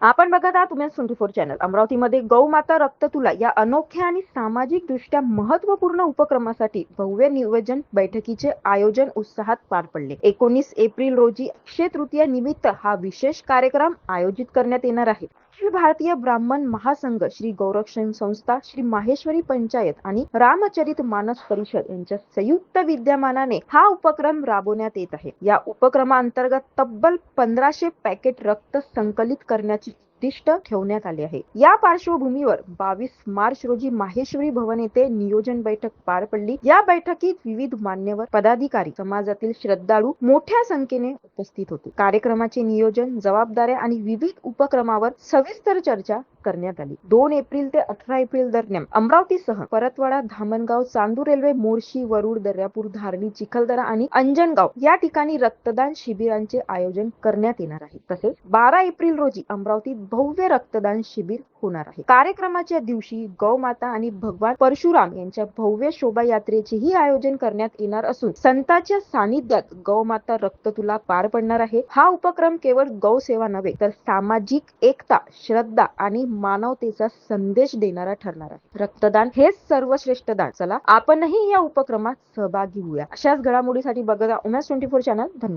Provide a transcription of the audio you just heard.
आपण बघत आहात उमेश 24 चॅनल. अमरावतीमध्ये गौमाता रक्त तुला या अनोख्या आणि सामाजिक दृष्ट्या महत्त्वपूर्ण उपक्रमासाठी भव्य नियोजन बैठकीचे आयोजन उत्साहात पार पडले. 19 एप्रिल रोजी अक्षय तृतीया निमित्त हा विशेष कार्यक्रम आयोजित करण्यात येणार आहे. श्री भारतीय ब्राह्मण महासंघ, श्री गौरक्षण संस्था, श्री माहेश्वरी पंचायत आणि रामचरित मानस परिषद यांच्या संयुक्त विद्यमानाने हा उपक्रम राबवण्यात येत आहे. या उपक्रमाअंतर्गत तब्बल 1500 पॅकेट रक्त संकलित करण्याची उद्दिष्ट ठेवण्यात आले आहे. या पार्श्वभूमीवर 22 मार्च रोजी माहेश्वरी भवन येथे नियोजन बैठक पार पडली. या बैठकीत विविध मान्यवर, पदाधिकारी, समाजातील श्रद्धाळू मोठ्या संख्येने उपस्थित होते. कार्यक्रमाचे नियोजन, जबाबदाऱ्या आणि विविध उपक्रमावर सविस्तर चर्चा करण्यात आली. 2 एप्रिल ते 18 एप्रिल दरम्यान अमरावतीसह परतवाडा, धामणगाव, चांदूर रेल्वे, मोर्शी, वरुड, दर्यापूर, धारणी, चिखलदरा आणि अंजनगाव या ठिकाणी रक्तदान शिबिरांचे आयोजन करण्यात येणार आहे. तसेच 12 एप्रिल रोजी अमरावतीत भव्य रक्तदान शिबिर होणार आहे. कार्यक्रमाच्या दिवशी गौमाता आणि भगवान परशुराम यांच्या भव्य शोभायात्रेचेही आयोजन करण्यात येणार असून संतांच्या सानिध्यात गौमाता रक्त तुला पार पडणार आहे. हा उपक्रम केवळ गौसेवा नव्हे तर सामाजिक एकता, श्रद्धा आणि मानवतेचा संदेश देणारा ठरणार आहे. रक्तदान हेच सर्वश्रेष्ठ दान. चला आपणही या उपक्रमात सहभागी होऊया. अशाच घडामोडीसाठी बघत उमेश 24 चॅनल. धन्यवाद.